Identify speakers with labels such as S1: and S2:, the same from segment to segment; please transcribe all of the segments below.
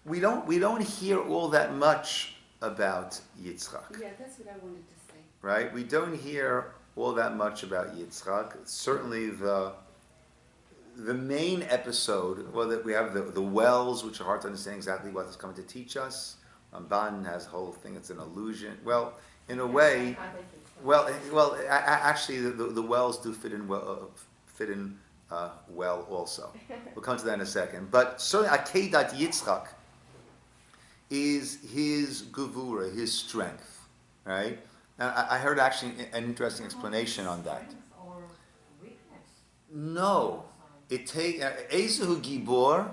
S1: we don't hear all that much about Yitzchak.
S2: Yeah, that's what I wanted to say.
S1: Right? We don't hear all that much about Yitzchak. Certainly the main episode, well, that we have the wells, which are hard to understand exactly what it's coming to teach us. Ramban has a whole thing, it's an illusion. Well, in a way, actually, the wells do fit in well also. We'll come to that in a second. But certainly, Akeida Yitzchak is his Gevurah, his strength, right? Now, I heard actually an interesting explanation on that.
S3: Or weakness?
S1: No, it takes Ezehu Gibor,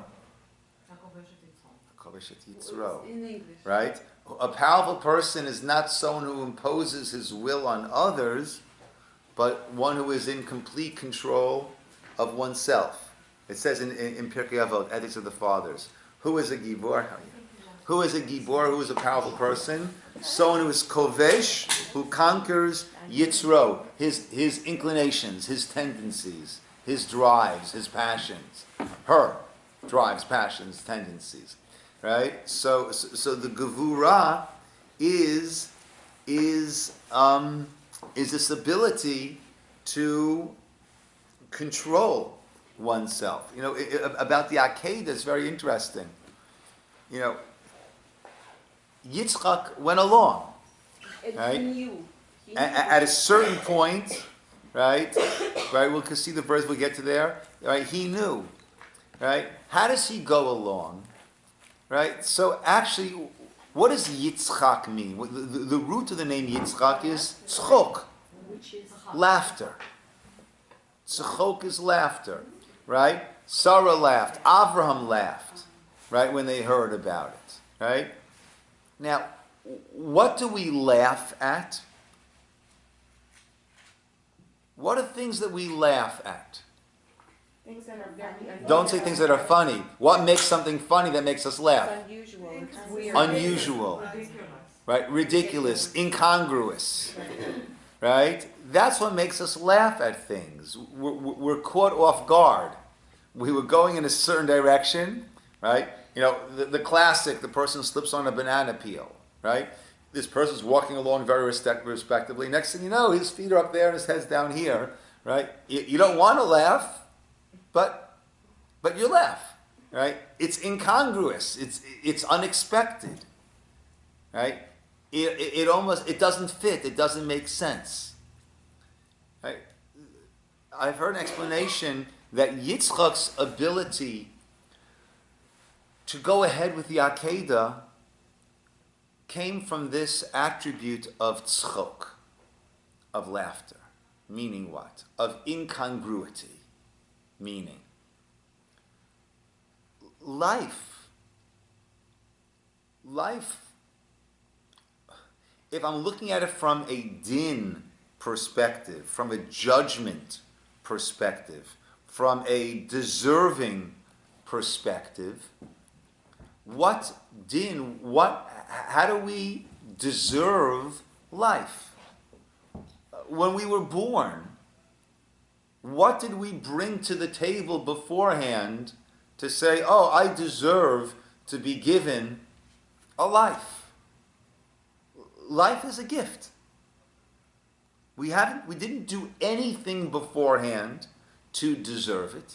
S1: Yisroel,
S2: In English.
S1: right? A powerful person is not someone who imposes his will on others, but one who is in complete control of oneself. It says in Pirkei Avot, Ethics of the Fathers, who is a Gibor? Who is a Gibor? Who is a powerful person? Someone who is kovesh, who conquers Yisroel, his inclinations, his tendencies, his drives, his passions. Her drives, passions, tendencies. Right? So the Gevurah is this ability to control oneself. You know, about the Akeida, it's very interesting. You know, Yitzchak went along, right?
S2: He knew.
S1: At a certain point, right? We'll see the verse. We'll get to there. Right? He knew, right? How does he go along, right? So actually, what does Yitzchak mean? The root of the name Yitzchak is tzchok,
S2: Which is
S1: laughter. Tzchok is laughter, right? Sarah laughed. Avraham laughed, right? When they heard about it, right? Now, what do we laugh at? What are things that we laugh at?
S2: things that are very
S1: Don't say things that are funny. What makes something funny that makes us laugh?
S2: unusual. It's weird.
S1: Unusual,
S3: Ridiculous.
S1: right? Ridiculous, incongruous, right? That's what makes us laugh at things. We're caught off guard. We were going in a certain direction, right? You know, the classic, the person slips on a banana peel, right? This person's walking along very respectably. Next thing you know, his feet are up there and his head's down here, right? You don't want to laugh, but you laugh, right? It's incongruous. It's unexpected, right? It doesn't fit. It doesn't make sense, right? I've heard an explanation that Yitzchak's ability to go ahead with the Akeida came from this attribute of tzchok, of laughter. Meaning what? Of incongruity. Meaning, life, if I'm looking at it from a din perspective, from a judgment perspective, from a deserving perspective, how do we deserve life? When we were born, what did we bring to the table beforehand to say, oh, I deserve to be given a life? Life is a gift. We didn't do anything beforehand to deserve it.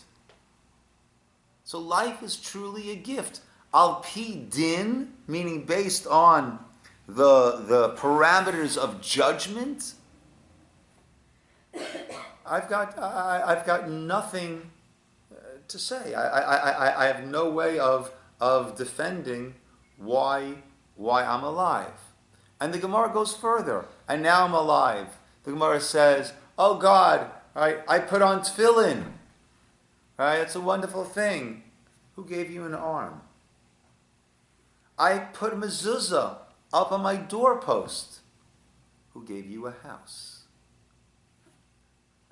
S1: So life is truly a gift. Al pi din, meaning based on the parameters of judgment, I've got nothing to say. I have no way of defending why I'm alive. And the Gemara goes further. And now I'm alive. The Gemara says, "Oh God, I put on tefillin. It's a wonderful thing. Who gave you an arm? I put mezuzah up on my doorpost. Who gave you a house?"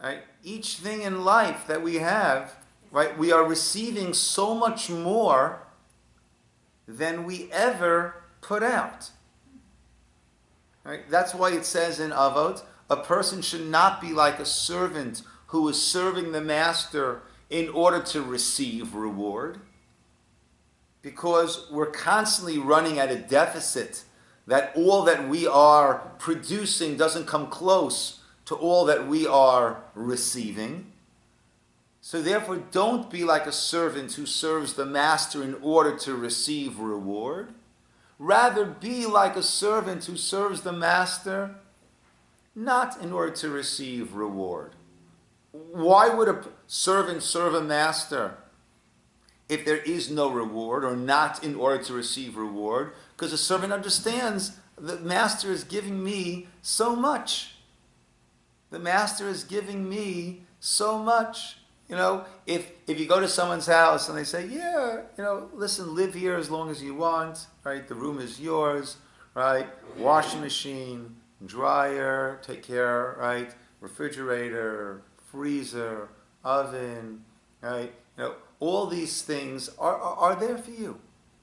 S1: Right? Each thing in life that we have, right, we are receiving so much more than we ever put out. Right? That's why it says in Avot, a person should not be like a servant who is serving the master in order to receive reward. because we're constantly running at a deficit, that all that we are producing doesn't come close to all that we are receiving. So therefore, don't be like a servant who serves the master in order to receive reward. Rather, be like a servant who serves the master not in order to receive reward. Why would a servant serve a master if there is no reward, or not in order to receive reward? Because a servant understands the master is giving me so much. The master is giving me so much. If you go to someone's house and they say, yeah, listen, live here as long as you want, right? The room is yours, right? Washing machine, dryer, take care, right? Refrigerator, freezer, oven, right? All these things are there for you,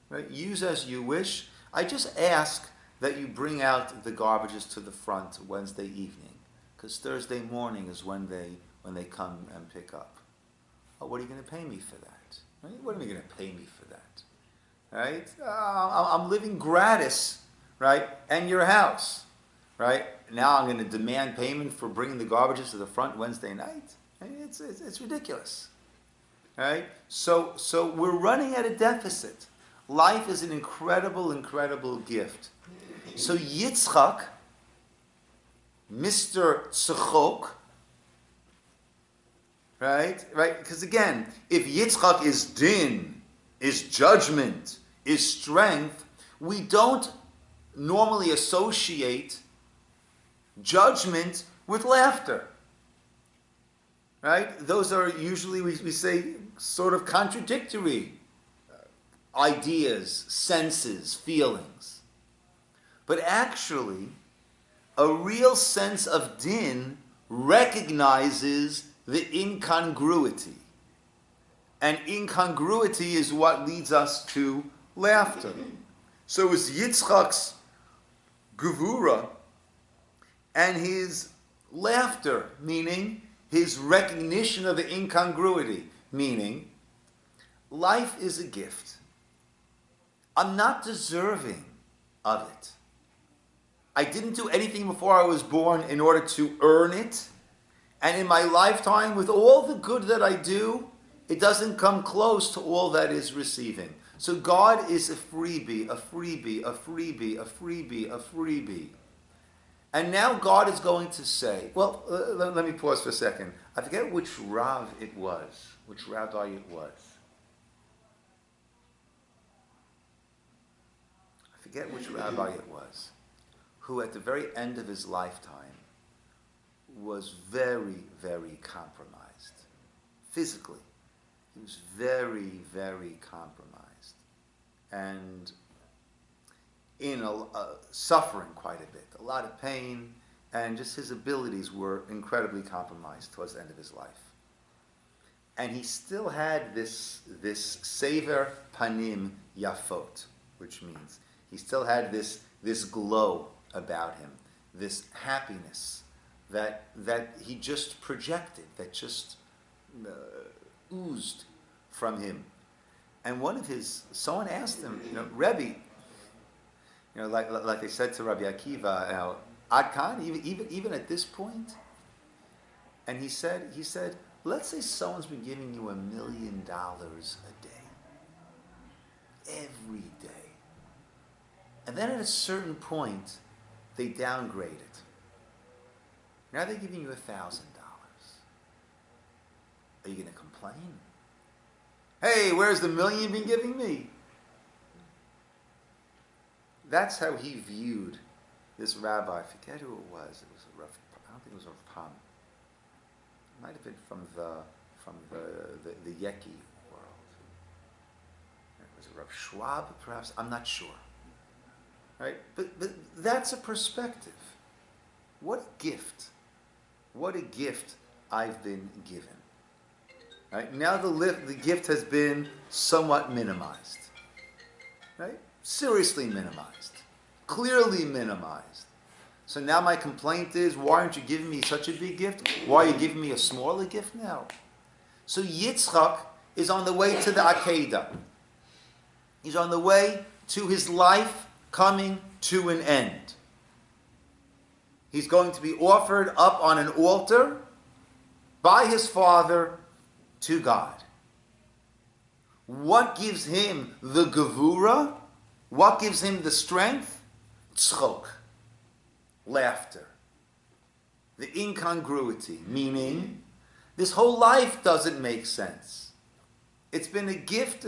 S1: right? Use as you wish. I just ask that you bring out the garbages to the front Wednesday evening, because Thursday morning is when they come and pick up. Oh, what are you going to pay me for that? Right? What are you going to pay me for that? Right? I'm living gratis, right? And your house, right? Now I'm going to demand payment for bringing the garbages to the front Wednesday night. I mean, it's ridiculous, right? So we're running at a deficit. Life is an incredible, incredible gift. So Yitzchak, Mr. Tzachok, right? Because again, if Yitzchak is din, is judgment, is strength, we don't normally associate judgment with laughter, right? Those are usually, we say, sort of contradictory ideas, senses, feelings. But actually, a real sense of din recognizes the incongruity. And incongruity is what leads us to laughter. So it's Yitzchak's Gevurah and his laughter, meaning his recognition of the incongruity, meaning life is a gift. I'm not deserving of it. I didn't do anything before I was born in order to earn it. And in my lifetime, with all the good that I do, it doesn't come close to all that is receiving. So God is a freebie, a freebie, a freebie, a freebie, a freebie. And now God is going to say, well, let me pause for a second. I forget which Rav it was, which rabbi it was. I forget which rabbi it was, who at the very end of his lifetime was very, very compromised. Physically, he was very, very compromised. And suffering quite a bit, a lot of pain, and just his abilities were incredibly compromised towards the end of his life. And he still had this sever panim yafot, which means he still had this glow about him, this happiness that he just projected, that just oozed from him. And someone asked him, Rebbe, like they said to Rabbi Akiva, Ad Kan, even at this point. And he said, let's say someone's been giving you $1 million a day, every day. And then at a certain point, they downgrade it. Now they're giving you $1,000. Are you going to complain? Hey, where's the $1 million you've been giving me? That's how he viewed this rabbi. I forget who it was. It was a rough. I don't think it was Rav Pam. It might have been from the Yeki world. It was a Rav Schwab, perhaps. I'm not sure. Right? But that's a perspective. What a gift! What a gift I've been given. Right? Now the gift has been somewhat minimized. Right? Seriously minimized. Clearly minimized. So now my complaint is, why aren't you giving me such a big gift? Why are you giving me a smaller gift now? So Yitzchak is on the way to the Akeida. He's on the way to his life coming to an end. He's going to be offered up on an altar by his father to God. What gives him the Gevurah? What gives him the strength? Tzchok. Laughter. The incongruity, meaning this whole life doesn't make sense. It's been a gift.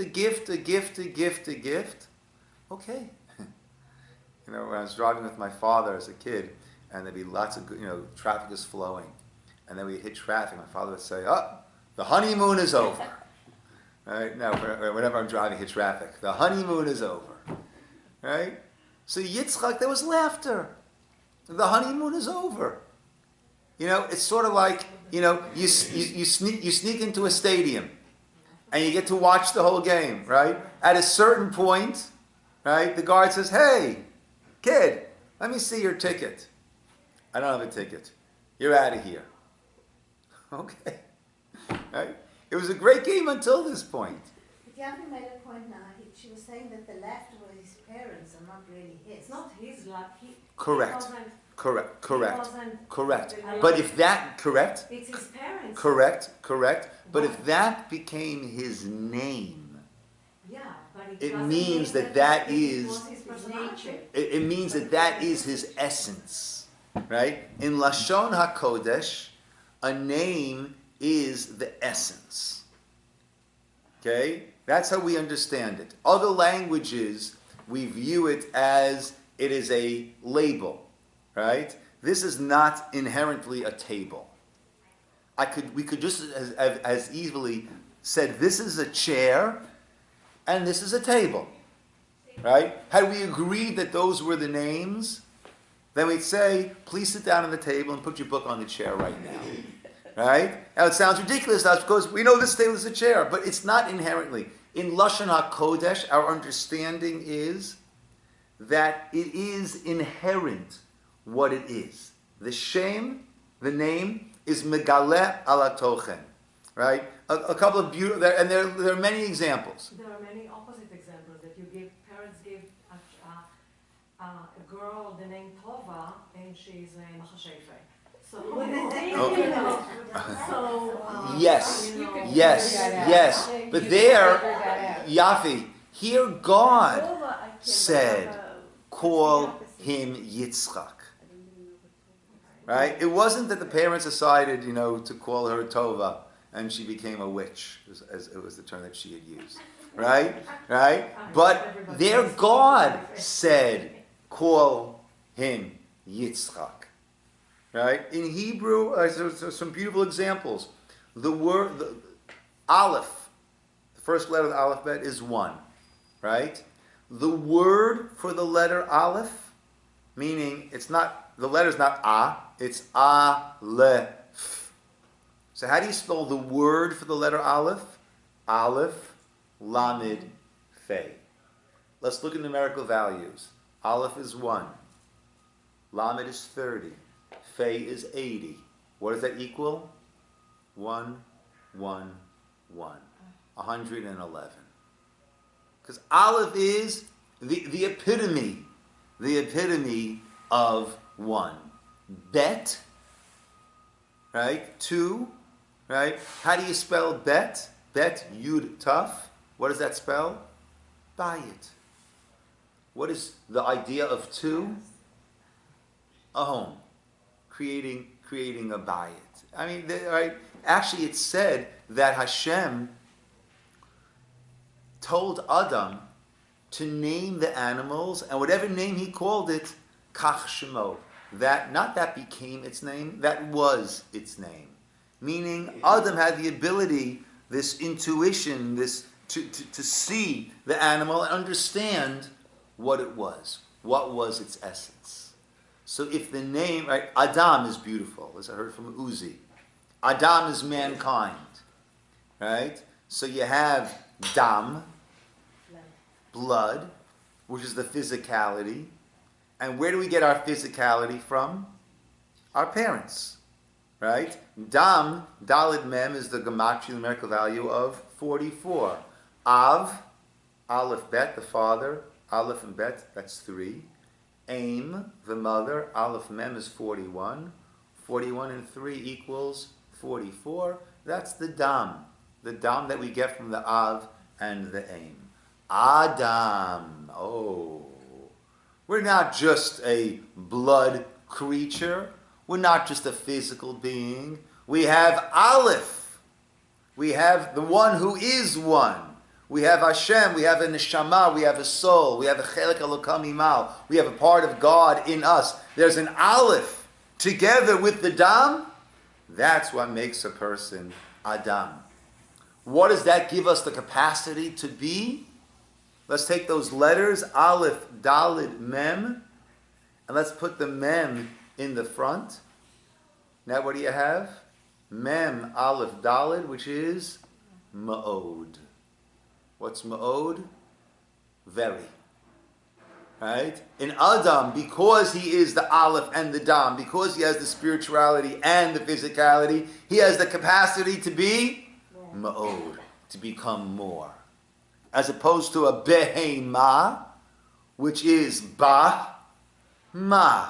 S1: Okay. When I was driving with my father as a kid, and there'd be lots of, traffic is flowing, and then we'd hit traffic, my father would say, the honeymoon is over. Right? Now, whenever I'm driving, hit traffic, the honeymoon is over. Right? So Yitzchak, there was laughter. The honeymoon is over. It's sort of like, you sneak into a stadium, and you get to watch the whole game, right? At a certain point, right, the guard says, "Hey, kid, let me see your ticket." "I don't have a ticket." "You're out of here." Okay. Right? It was a great game until this point.
S4: But Yavi made a point now. She was saying that the laughter were his parents and not really his.
S3: It's not his luck.
S1: Correct. Correct.
S3: Correct.
S1: But if that, correct?
S3: It's his parents.
S1: Correct. But if that became his name,
S3: Yeah, but
S1: it
S3: doesn't
S1: means
S3: mean
S1: that
S3: it
S1: is,
S3: was his nature.
S1: it means that is his essence, right? In Lashon HaKodesh, a name is the essence. Okay? That's how we understand it. Other languages, we view it as it is a label, right? This is not inherently a table. We could just as easily said this is a chair and this is a table, right? Had we agreed that those were the names, then we'd say, please sit down on the table and put your book on the chair right now. Right? Now it sounds ridiculous to us because we know this table is a chair, but it's not inherently. In Lashon HaKodesh, our understanding is that it is inherent what it is. The Shem, the name, is Megaleh ala Tochen. Right? A couple of beautiful, and there are many examples.
S3: There are many opposite examples that parents give a girl the name Tova and she's a Machashefe. So,
S1: Yes. But there, Yafi, here God said, call him Yitzchak. Right? It wasn't that the parents decided, to call her Tova and she became a witch, as it was the term that she had used. Right? But there God said, call him Yitzchak. Right? In Hebrew, there's some beautiful examples. The word, the Aleph, the first letter of the alphabet is 1. Right? The word for the letter Aleph, meaning the letter's not A, it's Aleph. So how do you spell the word for the letter Aleph? Aleph, Lamed, Fei. Let's look at numerical values. Aleph is 1. Lamed is 30. Fei is 80. What does that equal? 1, 1, 1. 111. Because Aleph is the epitome of 1. Bet, right? 2, right? How do you spell bet? Bet, Yud, Taf. What does that spell? Bayit. What is the idea of 2? A home. Creating a bayit. I mean, right? Actually, it's said that Hashem told Adam to name the animals, and whatever name he called it, kach shemo. That became its name, that was its name. Meaning, Adam had the ability, this intuition, this to see the animal and understand what it was its essence. So if the name, right, Adam is beautiful, as I heard from Uzi. Adam is mankind, right? So you have dam, blood, which is the physicality. And where do we get our physicality from? Our parents, right? Dam, Dalid Mem, is the gematria numerical value of 44. Av, Aleph Bet, the father. Aleph and Bet, that's 3. Aim, the mother. Aleph Mem is 41. 41 and 3 equals 44. That's the Dam. The Dam that we get from the Av and the Aim. Adam. Oh. We're not just a blood creature. We're not just a physical being. We have Aleph. We have the one who is one. We have Hashem. We have a neshama. We have a soul. We have a chelek elokam imal. We have a part of God in us. There's an Aleph together with the Dam. That's what makes a person Adam. What does that give us the capacity to be? Let's take those letters, Aleph, Dalid, Mem, and let's put the Mem in the front. Now what do you have? Mem, Aleph, Dalid, which is Ma'od. What's Ma'od? Very. Right? In Adam, because he is the Aleph and the Dam, because he has the spirituality and the physicality, he has the capacity to be Ma'od, to become more. As opposed to a behema, which is ba, ma.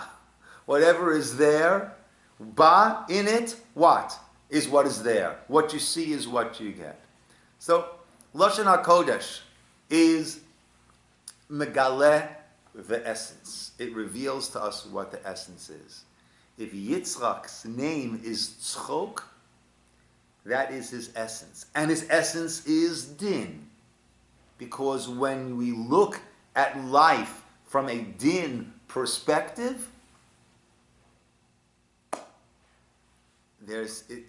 S1: Whatever is there, ba, in it, what? Is what is there. What you see is what you get. So, Lashon HaKodesh is megaleh the essence. It reveals to us what the essence is. If Yitzchak's name is Tzchok, that is his essence. And his essence is din. Because when we look at life from a din perspective,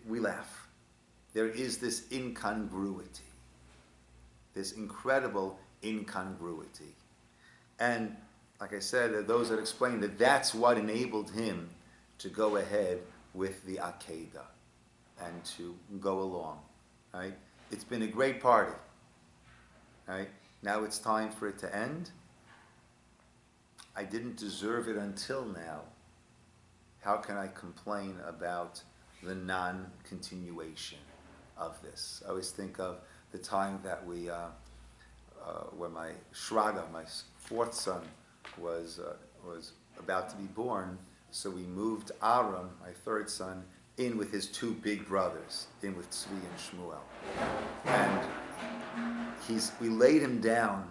S1: we laugh. There is this incongruity, this incredible incongruity. And like I said, there are those that explain that that's what enabled him to go ahead with the Akeida and to go along. Right? It's been a great party. Right? Now it's time for it to end. I didn't deserve it until now. How can I complain about the non-continuation of this? I always think of the time that we, when my Shraga, my 4th son, was about to be born, so we moved Aaron, my 3rd son, in with his 2 big brothers, in with Tzvi and Shmuel. And we laid him down.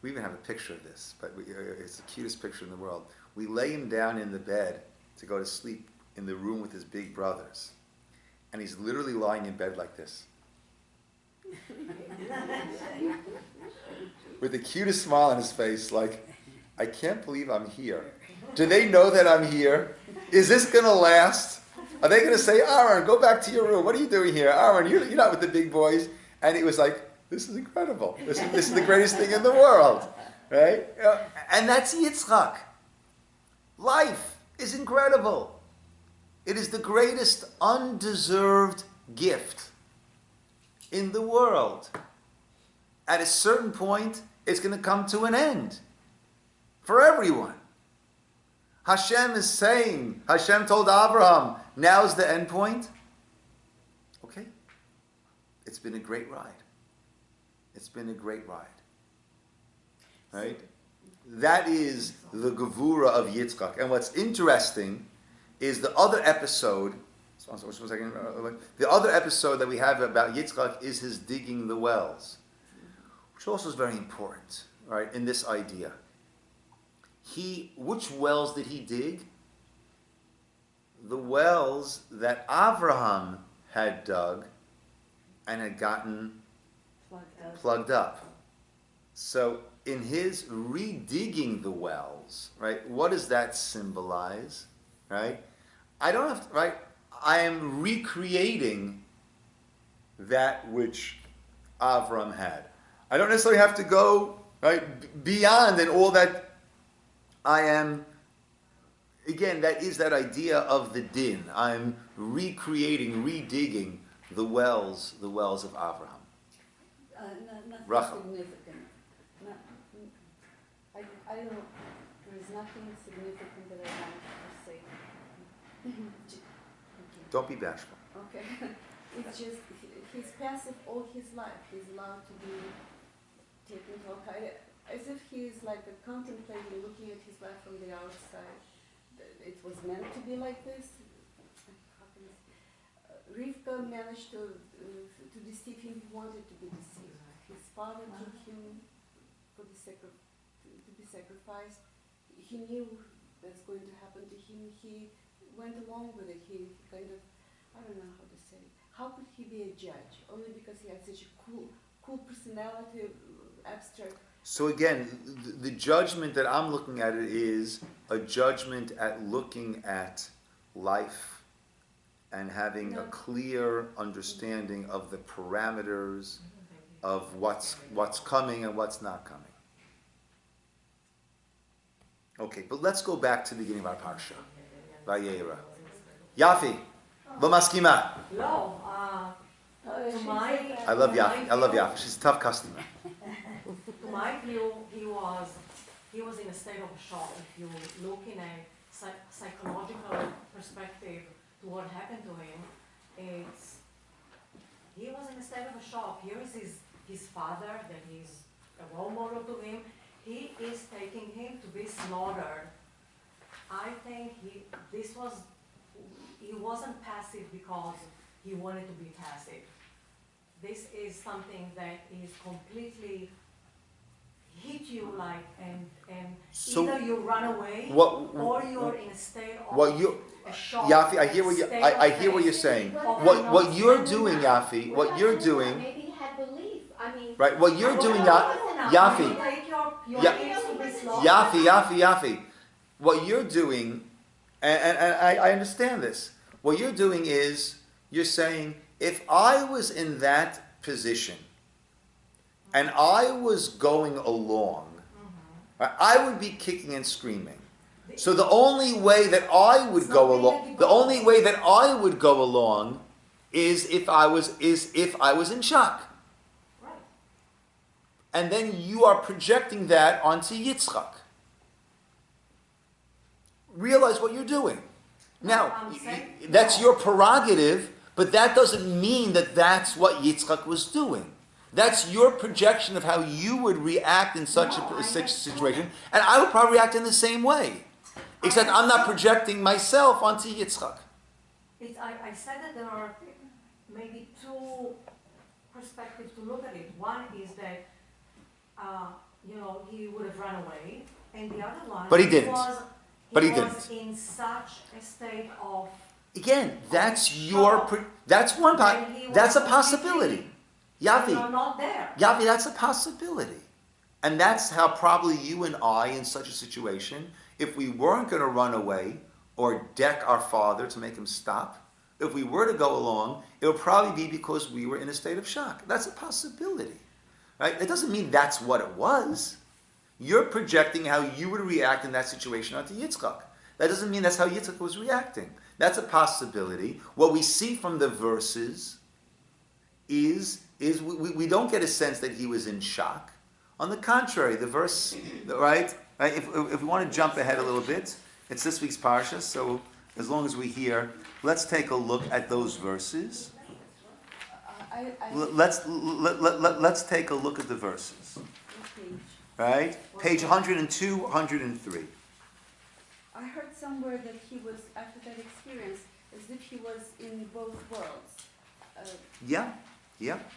S1: We even have a picture of this, but it's the cutest picture in the world. We lay him down in the bed to go to sleep in the room with his big brothers. And he's literally lying in bed like this. With the cutest smile on his face, like, I can't believe I'm here. Do they know that I'm here? Is this going to last? Are they going to say, Aaron, go back to your room. What are you doing here? Aaron, you're not with the big boys. And he was like, this is incredible. This is the greatest thing in the world. Right? And that's Yitzchak. Life is incredible. It is the greatest undeserved gift in the world. At a certain point, it's going to come to an end. For everyone. Hashem is saying, Hashem told Abraham, now's the end point. Okay. It's been a great ride. It's been a great ride. Right? That is the Gevurah of Yitzchak. And what's interesting is the other episode, the other episode that we have about Yitzchak is his digging the wells, which also is very important, right, in this idea. Which wells did he dig? The wells that Avraham had dug and had gotten plugged up. So in his redigging the wells, right, what does that symbolize? Right? I don't have to, right? I am recreating that which Avram had. I don't necessarily have to go, right, beyond and all that I am. Again, that is that idea of the din. I'm recreating, redigging the wells of Avraham.
S2: Nothing
S1: Rachel.
S2: significant. I don't. There is nothing significant that I want to say.
S1: Don't be bashful.
S2: Okay. It's just he's passive all his life. He's allowed to be taken to Akeida, as if he is like contemplating, looking at his life from the outside. It was meant to be like this. How can I say? Rivka managed to deceive him. He wanted to be deceived. His father took him for the to be sacrificed. He knew that's going to happen to him. He went along with it. He kind of, I don't know how to say it. How could he be a judge? Only because he had such a cool personality, abstract.
S1: So again, the judgment that I'm looking at it is a judgment at looking at life and having a clear understanding of the parameters of what's coming and what's not coming. Okay, but let's go back to the beginning of our Parsha, Vayera. Yafi, lo maskima.
S3: No, to my...
S1: I love Yafi. She's a tough customer.
S3: To my view, he was in a state of shock. If you look in a psychological perspective to what happened to him, he was in a state of shock. Here is his father, that he's a role model to him. He is taking him to be slaughtered. I think he wasn't passive because he wanted to be passive. This is something that is completely hit you like, and
S1: So
S3: either you run away or you're in a state of a shock.
S1: Yafi, I hear what you're saying. What you're doing, Yafi, what you're doing,
S5: Maybe he had belief. I mean,
S1: right? What you're doing, Yafi, Yafi. What you're doing, and I understand this. What you're doing is you're saying, if I was in that position and I was going along, I would be kicking and screaming. So the only way that I would go along, is if I was in shock.
S3: Right.
S1: And then you are projecting that onto Yitzchak. Realize what you're doing. Now, that's your prerogative, but that doesn't mean that that's what Yitzchak was doing. That's your projection of how you would react in such a situation, and I would probably react in the same way. Except I'm not projecting myself onto Yitzchak.
S3: I said that there are maybe two perspectives to look at it. One is that, he would have run away, and the other one...
S1: But he didn't.
S3: He was in such a state of...
S1: Again, that's that's a possibility. Yafi,
S3: You're not there.
S1: Yafi, that's a possibility. And that's how probably you and I, in such a situation, if we weren't going to run away or deck our father to make him stop, if we were to go along, it would probably be because we were in a state of shock. That's a possibility. Right? It doesn't mean that's what it was. You're projecting how you would react in that situation onto Yitzchak. That doesn't mean that's how Yitzchak was reacting. That's a possibility. What we see from the verses is we don't get a sense that he was in shock. On the contrary, the verse, right? If we want to jump ahead a little bit, it's this week's Parsha, so as long as we're here, let's take a look at those verses. Let's take a look at the verses. Right? Page 102, 103.
S2: I heard somewhere that he was, after that experience, as if he was in both worlds.
S1: Yeah.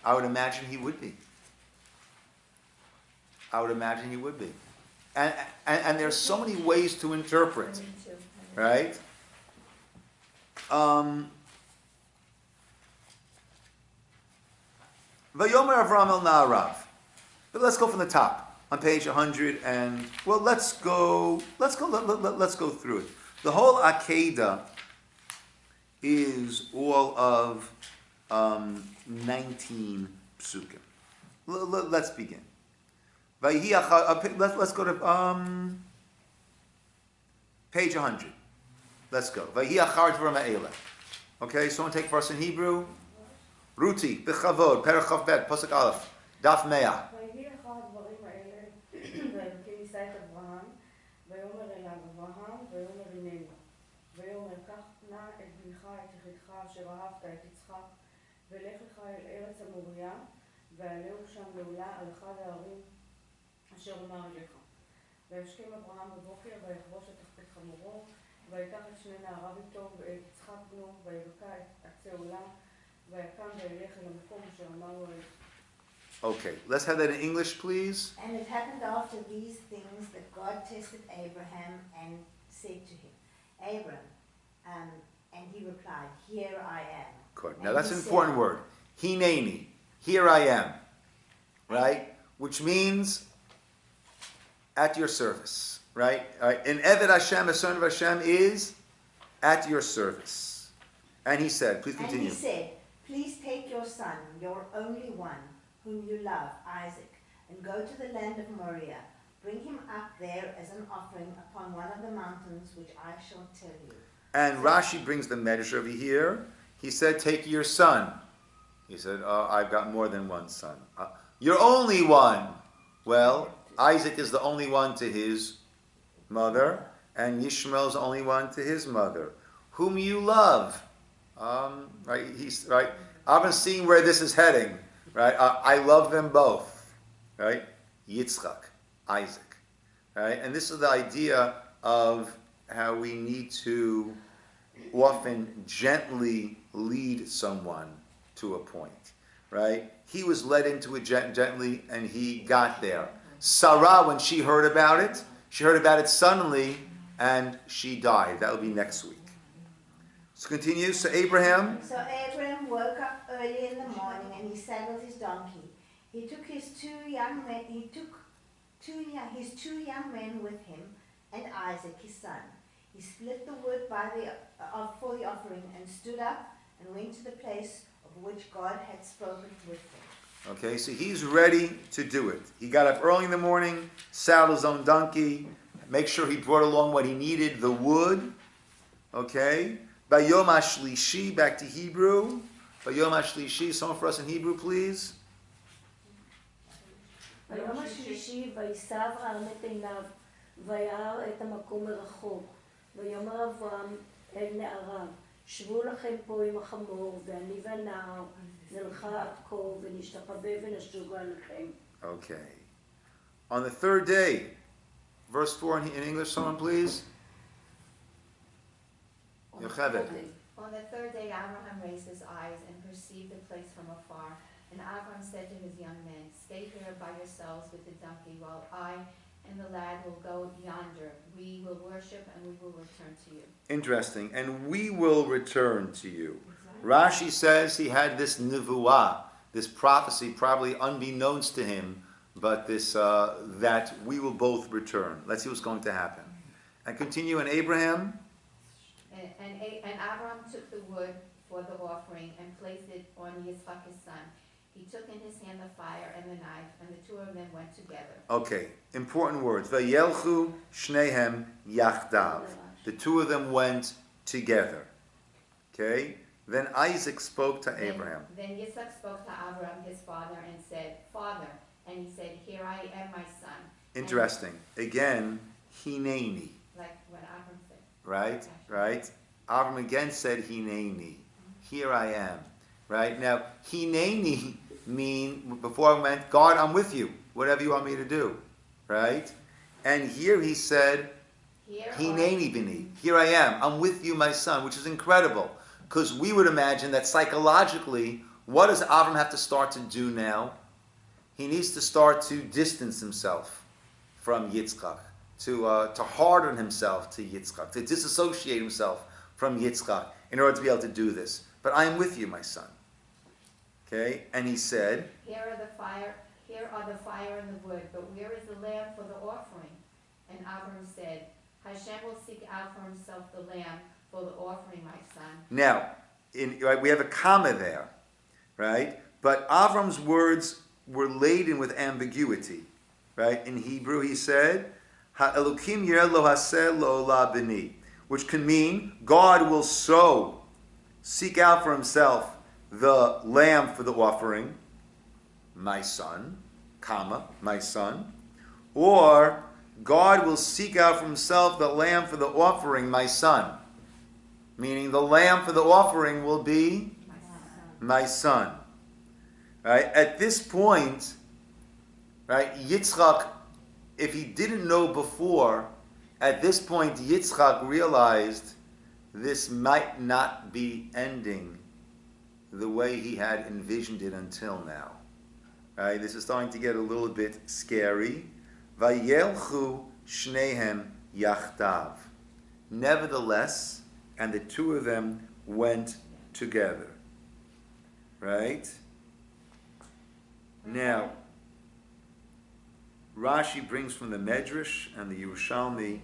S1: I would imagine he would be. And there's so many ways to interpret. Right? Vayomer Avram el Na'arav. But let's go from the top. On page 100 and let's go through it. The whole Akeida is all of 19 psukim. Let's begin. Let's go to page 100. Let's go. Okay, someone take first in Hebrew. Ruti, B'chavod, Perach Bet, Pasuk Aleph, Daf Meah.
S6: ויאמר אליו אברהם, ויאמר הנני. ויאמר קח נא את בנך את יחידך אשר אהבת את יצחק, ולך לך אל ארץ המוריה, ועלהו שם לעולה על אחד ההרים אשר אמר אליך. וישכם אברהם בבוקר ויחבוש את תחתית חמורו ויקח את שני נעריו איתו ואת יצחק בנו ויבקע את עצי עולה ויקם וילך אל המקום אשר אמר לו אליך.
S1: Okay, let's have that in English, please.
S4: And it happened after these things that God tested Abraham and said to him, Abram, and he replied, Here I am.
S1: Good.
S4: And
S1: Now that's
S4: he
S1: an
S4: said-
S1: important word. Hineni. Here I am. Right? Which means at your service. Right? And Eved Hashem, a son of Hashem, is at your service. And he said, please
S4: And
S1: continue.
S4: he said, Please take your son, your only one, whom you love, Isaac, and go to the land of Moriah. Bring him up there as an offering upon one of the mountains which I shall tell you.
S1: And Rashi brings the medrash over here. He said, take your son. He said, I've got more than one son. You're only one. Well, Isaac is the only one to his mother, and Yishmael is the only one to his mother. Whom you love. Right? He's right. I've been seeing where this is heading. Right? I love them both. Right? Yitzchak, Isaac. Right? And this is the idea of how we need to often gently lead someone to a point. Right? He was led into it gently, and he got there. Sarah, when she heard about it suddenly, and she died. That will be next week. So continue. So Abraham.
S4: So Abraham woke up early in the morning and he saddled his donkey. He took his two young men. His two young men with him, and Isaac his son. He split the wood for the offering and stood up and went to the place of which God had spoken with him.
S1: Okay, so he's ready to do it. He got up early in the morning, saddled his own donkey, make sure he brought along what he needed, the wood. Okay, Bayom HaShlishi, back to Hebrew. Bayom HaShlishi, someone for us in Hebrew, please.
S7: ביום השלישי וישא אברהם את עיניו וירא את המקום מרחוק ויאמר אברהם אל נעריו שבו לכם פה עם החמור ואני והנער נלכה עד כה ונשתחווה ונשוגה לכם.
S1: Okay. On the third day, verse 4 in English, someone please. Yocheved.
S5: On the third day, Abraham raised his eyes and perceived the place from afar. And Abraham said to his young men, Stay here by yourselves with the donkey, while I and the lad will go yonder. We will worship and we will return to you.
S1: Interesting. And we will return to you. Rashi says he had this nivuah, this prophecy, probably unbeknownst to him, but this that we will both return. Let's see what's going to happen. And continue in Abraham.
S5: And Abraham took the wood for the offering and placed it on Yitzchak his son. He took in his hand the fire and the knife, and the two of them went together.
S1: Okay, important words. Vayelchu shnehem yachdav. The two of them went together. Okay? Then Isaac spoke to Abraham.
S5: Then Yitzchak spoke to Abraham, his father, and said, Father. And he said, Here I am, my son.
S1: Interesting. Again, hineni.
S5: Like what Abraham said.
S1: Right? Right? Abraham again said hineni. Here I am. Right? Now, hineni mean, before I went, God, I'm with you. Whatever you want me to do. Right? And here he said, hineni bini. Here I am. I'm with you, my son, which is incredible. Because we would imagine that psychologically, what does Avram have to start to do now? He needs to start to distance himself from Yitzchak, to harden himself to Yitzchak, to disassociate himself from Yitzchak in order to be able to do this. But I am with you, my son. Okay? And he said,
S5: Here are the fire and the wood, but where is the lamb for the offering? And Abraham said, Hashem will seek out for himself the lamb for the offering, my son.
S1: Now, right, we have a comma there, right? But Avram's words were laden with ambiguity, right? In Hebrew, he said, "Ha'elokim yireh lo haseh lo la b'ni," which can mean God will seek out for himself the lamb for the offering, my son, comma, my son, or God will seek out for himself the lamb for the offering, my son. Meaning the lamb for the offering will be my son. Right? At this point, right, Yitzchak if he didn't know before, at this point Yitzchak realized this might not be ending the way he had envisioned it until now. Right? This is starting to get a little bit scary. Vayelchu shnehem yachtav. Nevertheless, and the two of them went together. Right? Now, Rashi brings from the Medrash and the Yerushalmi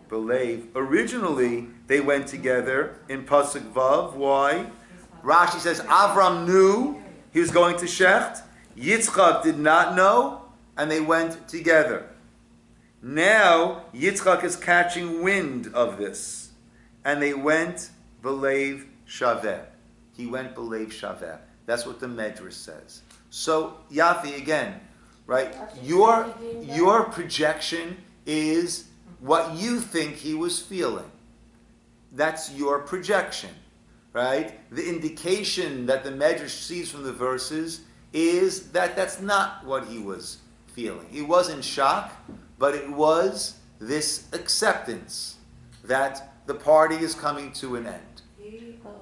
S1: believe originally they went together in Pasuk Vav. Why? Rashi says Avram knew he was going to Shecht. Yitzchak did not know, and they went together. Now Yitzchak is catching wind of this, and they went belev shaveh. He went belev shaveh. That's what the Medrash says. So Yafi again, right? Your projection is what you think he was feeling. That's your projection, right? The indication that the Medrash sees from the verses is that that's not what he was feeling. He was in shock, but it was this acceptance that the party is coming to an end.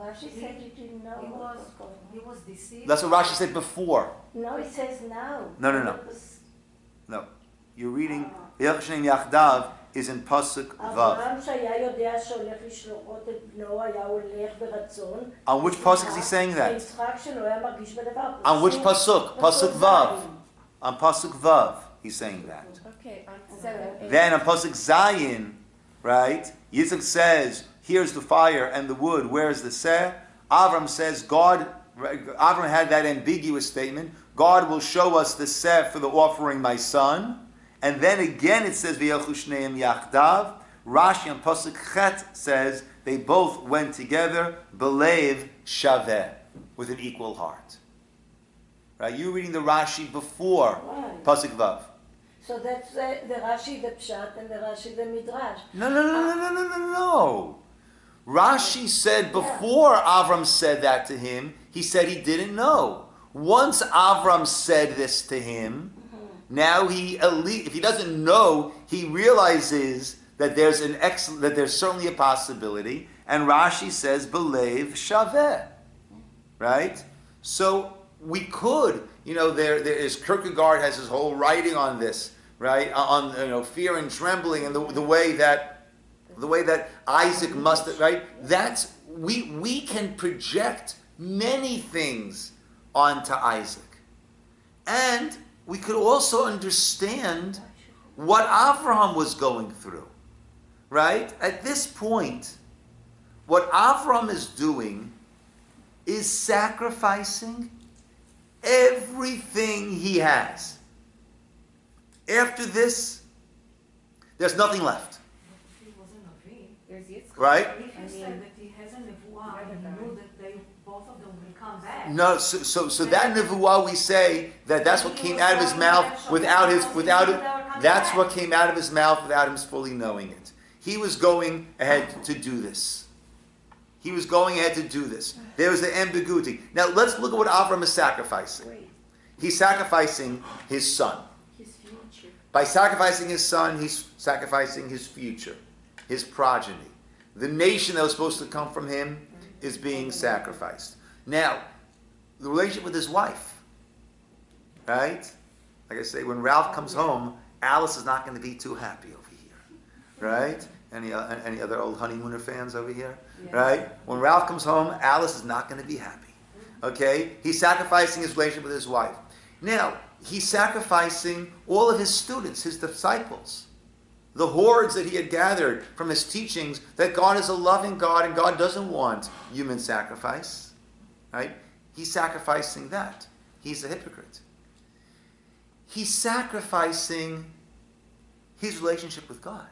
S7: Rashi said he didn't know what was going on.
S3: He was deceived.
S1: That's what Rashi said before.
S7: No, it says now.
S1: No. No. You're reading Vayelchu shnehem yachdav is in Pasuk Vav.
S7: אברהם שהיה יודע שהולך לשלוחות את בנו היה הולך ברצון.
S1: On which pasuk is he saying that?
S7: ויצחק שלא היה מרגיש בדבר.
S1: On which pasuk? Pasuk Vav. On Pasuk Vav, he's saying that.
S2: Okay, on 7, 8.
S1: Then on Pasuk Zayin, right? Yitzchak says, "Here's the fire and the wood. Where's the seh?" Avram says, Avram had that ambiguous statement. God will show us the seh for the offering, my son. And then again it says, Vayelchu shnehem yachdav. Rashi on Pasuk Chet says, they both went together, belev shaveh, with an equal heart. Right? You're reading the Rashi before Pasuk Vav.
S7: So that's the Rashi, the Pshat, and the Rashi, the Midrash.
S1: No. Rashi said before Avram said that to him, he said he didn't know. Once Avram said this to him, now if he doesn't know, he realizes that there's certainly a possibility, and Rashi says belev shaveh, right? So we could, there is Kierkegaard has his whole writing on this, right? On fear and trembling and the way that Isaac must have, right? That's we can project many things onto Isaac, and we could also understand what Avraham was going through, right? At this point, what Avraham is doing is sacrificing everything he has. After this, there's nothing left.
S3: He wasn't a Navi.
S2: There's Yitzchak.
S1: Right?
S3: If you said that he has a nevuah, and he knew that both of them will come back.
S1: No, so that nevuah we say that's what came out of his mouth that's what came out of his mouth without him fully knowing it. He was going ahead to do this. There was the ambiguity. Now let's look at what Avram is sacrificing. He's sacrificing his son.
S2: His future.
S1: By sacrificing his son, he's sacrificing his future, his progeny. The nation that was supposed to come from him is being sacrificed. Now, the relationship with his wife, right? Like I say, when Ralph comes home, Alice is not going to be too happy over here, right? Any other old honeymooner fans over here, right? When Ralph comes home, Alice is not going to be happy, okay? He's sacrificing his relationship with his wife. Now, he's sacrificing all of his students, his disciples, the hordes that he had gathered from his teachings that God is a loving God and God doesn't want human sacrifice, right? He's sacrificing that. He's a hypocrite. He's sacrificing his relationship with God.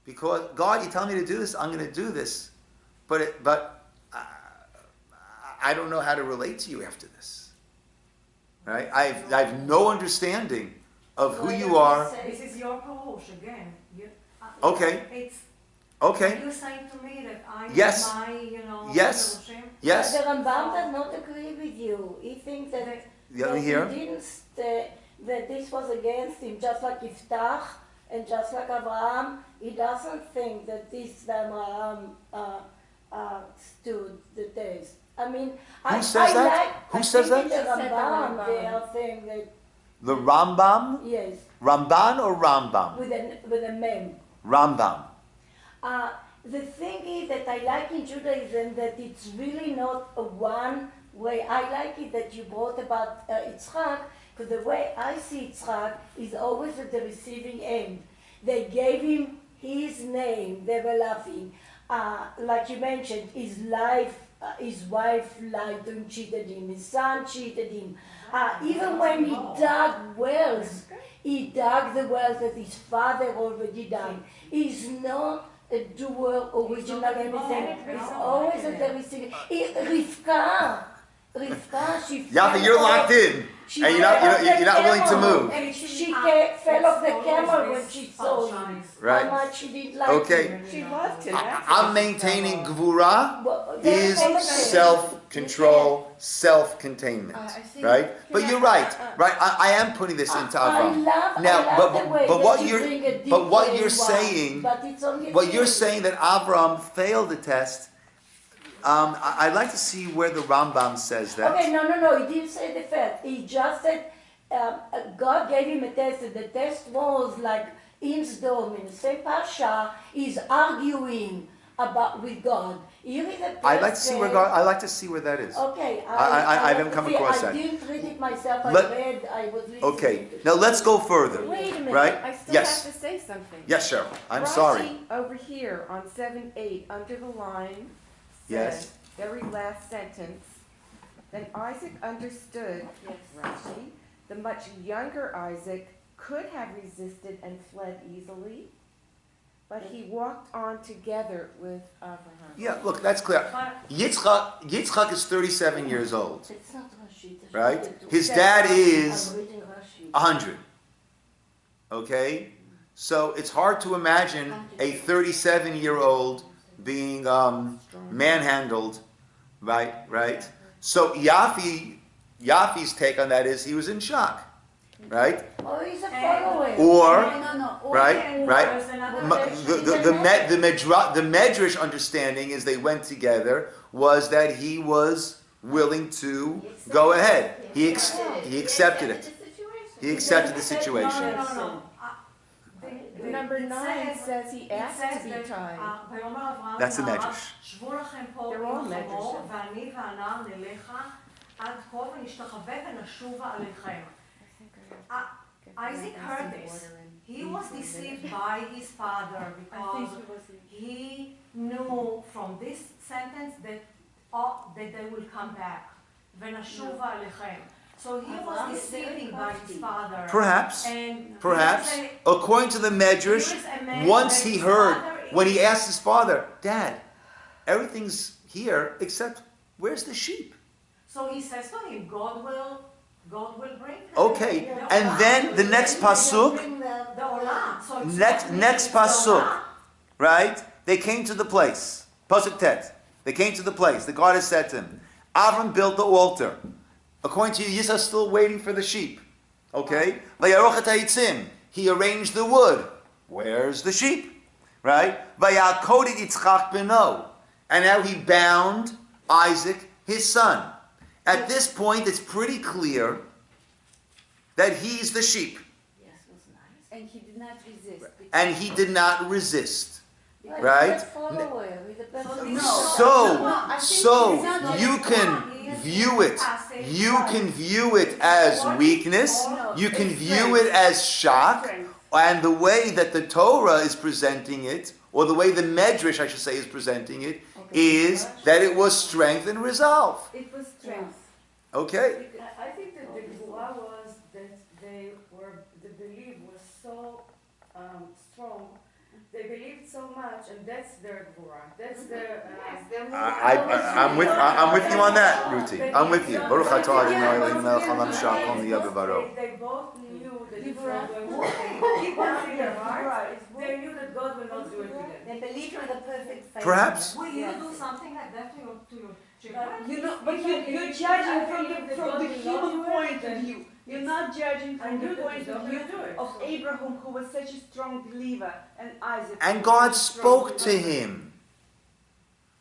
S1: Because, God, you tell me to do this, I'm going to do this, but I don't know how to relate to you after this. Right? I have no understanding of who you are.
S3: This is your approach again.
S1: Okay. Okay.
S3: You're saying to me that I
S1: Yes.
S3: Yes.
S1: Yes.
S7: But the Rambam does not agree with you. He thinks that
S1: Let me hear.
S7: that this was against him, just like Yiftach and just like Abraham. He doesn't think that this Abraham stood the test. I mean,
S1: Who says that? Who says that?
S7: The Rambam, they are saying that.
S1: The Rambam?
S7: Yes.
S1: Ramban or Rambam?
S7: With a mem.
S1: Rambam.
S7: The thing is that I like in Judaism that it's really not a one way. I like it that you brought about Yitzchak, because the way I see Yitzchak is always at the receiving end. They gave him his name, they were laughing. Like you mentioned, his life, his wife lied and cheated him, his son cheated him. Even when he dug wells, he dug the wells that his father already done. He's not a doer, original, anything. He's always at the receiving. Rivka, she
S1: Yafa, you're locked in, and you're not willing to move.
S7: And she fell off the camel when she saw him.
S1: Right.
S7: How much she didn't like
S1: Okay.
S7: him.
S6: She loved him.
S1: I'm maintaining Gevurah
S7: Well,
S1: is self-control, self-containment, right? But you're right. I am putting this into Avram. But what you're saying that Avram failed the test. I'd like to see where the Rambam says that.
S7: Okay, no, he didn't say the fact. He just said God gave him a test, and the test was like in Sdom, in the same Parsha, he's arguing with God. Here is a
S1: I'd like to see where God. I'd like to see where that is.
S7: Okay,
S1: I haven't come across that.
S7: I didn't read it myself. I was listening.
S1: Okay, now let's go further.
S6: Wait a minute.
S1: Right?
S6: I still
S1: Yes.
S6: have to say something.
S1: Yes, Cheryl. I'm
S6: Rashi
S1: sorry.
S6: over here on 7:8 under the line
S1: Yes.
S6: says, very last sentence, then Isaac understood, Rashi, the much younger Isaac could have resisted and fled easily, but he walked on together with Abraham.
S1: Yeah, look, that's clear. Yitzchak is 37 years old,
S7: It's not Rashi.
S1: right? His dad is
S7: I'm reading Rashi.
S1: 100. Okay? So it's hard to imagine a 37-year-old being manhandled, right? So Yafi's take on that is he was in shock, right?
S7: Oh, he's a follower.
S1: Or,
S2: No.
S1: right? The Medrash understanding is they went together was that he was willing to go ahead. He accepted it. He accepted the situation.
S3: No.
S6: Number 9 says he asked to be tied.
S1: That's the Medrash.
S6: They're all Medrash.
S3: Isaac heard this. He was deceived by his father because he knew from this sentence that they will come back. So he was deceived by his father.
S1: Perhaps.
S3: And
S1: According to the Medrash, once he heard, when he asked his father, Dad, everything's here except where's the sheep?
S3: So he says to him, God will bring them.
S1: Okay, and then the next pasuk,
S3: The Olam. So it's
S1: next pasuk, right? They came to the place. Pasuk Tet. They came to the place. The God has said to him, Avram built the altar. According to you, Yisroel's still waiting for the sheep. Okay? Vayarochet ha'itzim. He arranged the wood. Where's the sheep? Right? Vayakodi Yitzchak beno. And now he bound Isaac, his son. At this point, it's pretty clear that he's the sheep.
S2: Yes, was nice. And he did not resist.
S1: And he did not resist. Right? So you can view it. You can view it as weakness. You can view it as shock. And the way that the Torah is presenting it, or the way the Medrash, I should say, is presenting it, is that it was strength and resolve.
S2: It was strength.
S1: Okay?
S6: I think that the Gevurah was that the belief was so strong. They believed so much, and that's their Gevurah. That's their.
S1: I'm with you on that, Ruti. I'm with you. Baruch atah Adonai Eloheinu melech haolam she'akol niyeh bevaro.
S6: They both knew that it's not going to work. Deep down in their hearts, they knew that God will not do it to them.
S4: They believed in the perfect faith.
S1: Perhaps.
S3: Will you do something like that to your children?
S8: But you're judging from the human point of view.
S6: You're not judging from
S3: And
S6: the
S3: you
S6: point
S3: don't
S6: of view
S3: do it,
S6: of
S3: so-
S6: Abraham, who was such a strong believer, and Isaac.
S1: And
S6: who was
S1: God
S6: such a strong
S1: spoke to
S6: believer.
S1: him.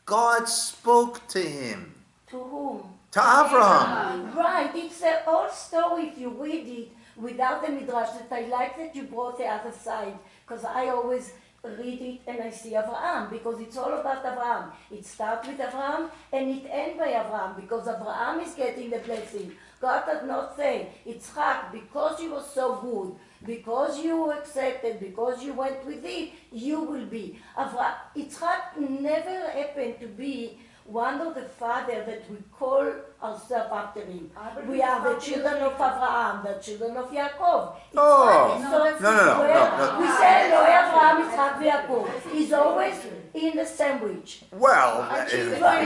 S1: God spoke to him.
S7: To whom?
S1: To Abraham.
S7: Right, it's the whole story if you read it without the midrash. That I like that you brought the other side, because I always read it and I see Abraham, because it's all about Abraham. It starts with Abraham and it ends by Abraham, because Abraham is getting the blessing. God does not say, Yitzchak, because you were so good, because you accepted, because you went with it, you will be. Yitzchak never happened to be one of the father that we call ourselves after him. We are the children of Abraham, the children of Yaakov.
S1: Oh,
S7: Yitzchak is
S1: no.
S7: we say no, Abraham, Yitzchak, Yaakov. He's always in the sandwich.
S1: Well,
S7: No,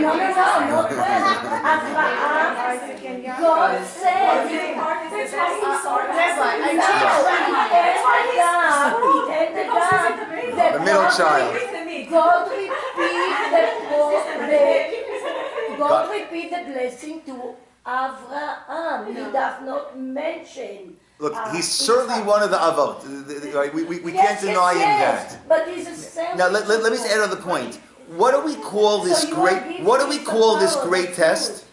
S7: not well. Abraham, God said, it ended up that
S1: the middle child.
S7: God repeat the blessing to Abraham. He does not mention.
S1: Look, he's certainly
S7: Yitzchak.
S1: one of the avot. Right? We can't deny him that.
S7: But he's a sandwich.
S1: Now let me just add another point. What do we call this
S7: So you are
S1: great?
S7: giving
S1: What do we
S7: me
S1: call this
S7: power,
S1: great
S7: that's
S1: test?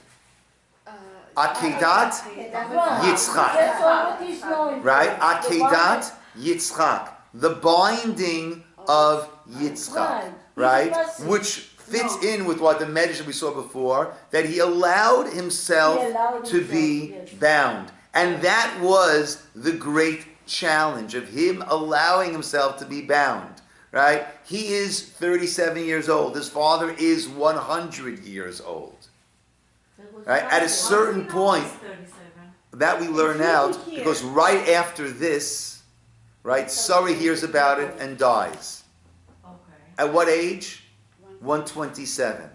S1: Akedat, Yitzchak.
S7: That's all what he's known.
S1: Right?
S7: for. The one
S1: Akedat, Yitzchak. The binding of Yitzchak. Right? Which fits in with what the medrash that we saw before, that he allowed himself to be bound. And that was the great challenge of him allowing himself to be bound. Right? He is 37 years old. His father is 100 years old. Right? At a certain point, that we learn out, because right after this, right, Sarah hears about it and dies.
S3: Okay.
S1: At what age? 127.
S3: Okay.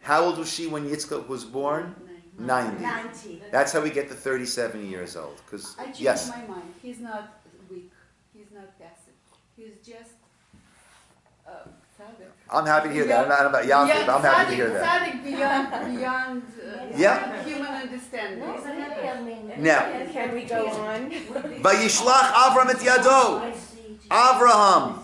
S1: How old was she when Yitzchak was born? 90.
S4: 90.
S1: That's how we get to 37 years old. Because
S2: I changed
S1: yes,
S2: my mind. He's not weak. He's not passive. He's just tzaddik.
S1: I'm happy to hear that. I'm not about Yaakov, but I'm happy to hear that.
S2: Tzaddik beyond
S1: Yeah.
S2: human understanding.
S7: No, really, I mean,
S1: Now,
S8: Can we go on?
S1: Vayishlach Avram et Yado.
S7: I see.
S1: Avraham.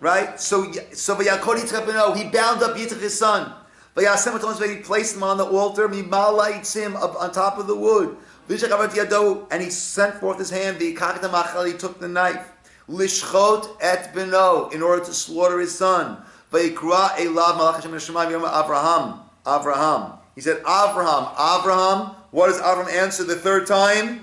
S1: Right? So Vayakol Yitzchak beno, he bound up Yitzchak his son. Vayasem et he placed him on the altar, Mimala Yitzim, up on top of the wood. Vayishlach Avram et Yado, and he sent forth his hand, Vayikach et machal, he took the knife. Lishchot et beno, in order to slaughter his son. Vayikra elav malach Hashem Hashemayim Yom Avraham. He said, Avraham. What does Avraham answer the third time?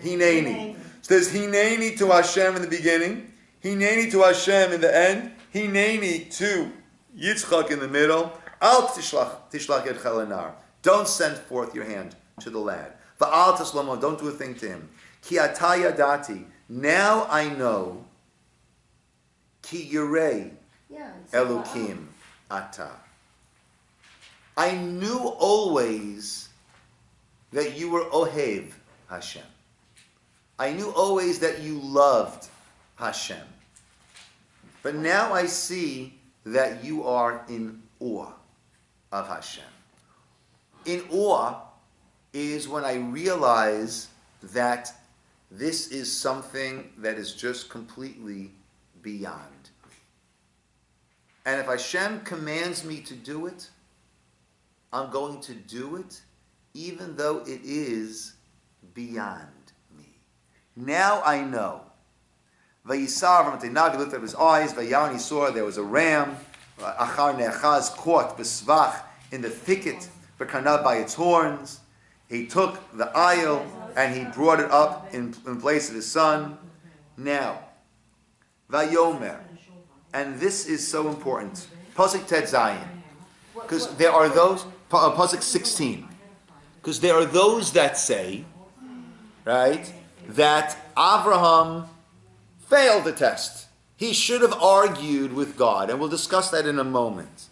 S1: Hineni. Says Hineni to Hashem in the beginning, Hineni to Hashem in the end, Hineni to Yitzchak in the middle. Al tishlach et chalanar. Don't send forth your hand to the lad. Va'al taslomo. Don't do a thing to him. Ki ataya dati. Now I know. Ki yirei
S7: Yeah, it's
S1: Elokim ata. I knew always that you were Ohev Hashem. I knew always that you loved Hashem. But now I see that you are in awe of Hashem. In awe is when I realize that this is something that is just completely beyond. And if Hashem commands me to do it, I'm going to do it, even though it is beyond me. Now I know. Vayisar v'matinav, he lifted up his eyes. Vayaron, he saw there was a ram. Achar ne'achaz, caught b'svach, in the thicket, v'karnav, by its horns. He took the aisle and he brought it up in place of his son. Now, Vayomer, and this is so important. Pasuk Tet Zayin, because there are those. Pasuk 16, because there are those that say, right, that Avraham failed the test. He should have argued with God, and we'll discuss that in a moment.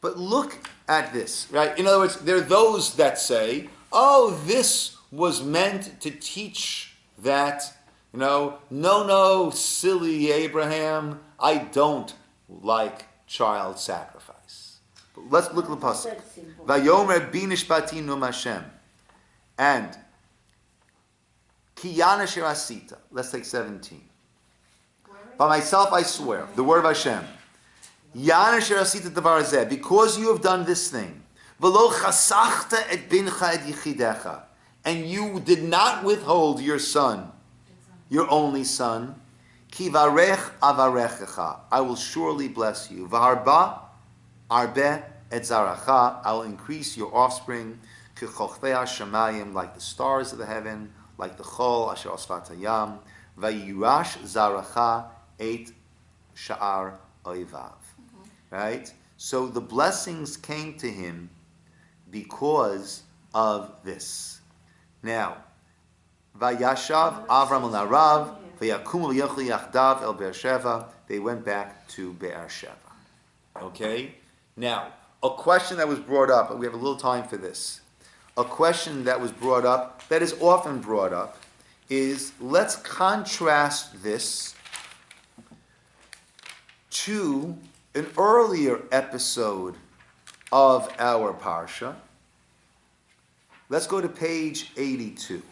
S1: But look at this, right? In other words, there are those that say, oh, this was meant to teach that, no, silly Abraham, I don't like child sacrifice. But let's look at the pasuk. Vayomer bi nishpati num Hashem, and Ki yana asher asita. Let's take 17. By myself I swear, the word of Hashem. Yana asher asita davar hazeh, because you have done this thing. V'lo chasachta et bincha et yichidecha. And you did not withhold your son, your only son. Ki varech avarechecha. I will surely bless you. V'harba arbe et zaracha. I will increase your offspring. Ki chochvei hashamayim, like the stars of the heaven, like the chol asher osfat hayam. Vayirash zaracha et sha'ar oivav. Right? So the blessings came to him because of this. Now, Vayashav Avram el Narav, Vayakum v'yachli yachdav el Beersheva. They went back to Beersheva. Okay? Now, a question that was brought up, and we have a little time for this. A question that was brought up, that is often brought up, is let's contrast this to an earlier episode of our Parsha. Let's go to page 82.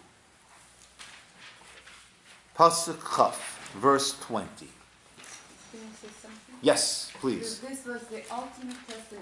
S1: Pasuk Chaf, verse 20.
S2: Can I say something?
S1: Yes, please.
S2: This was the ultimate test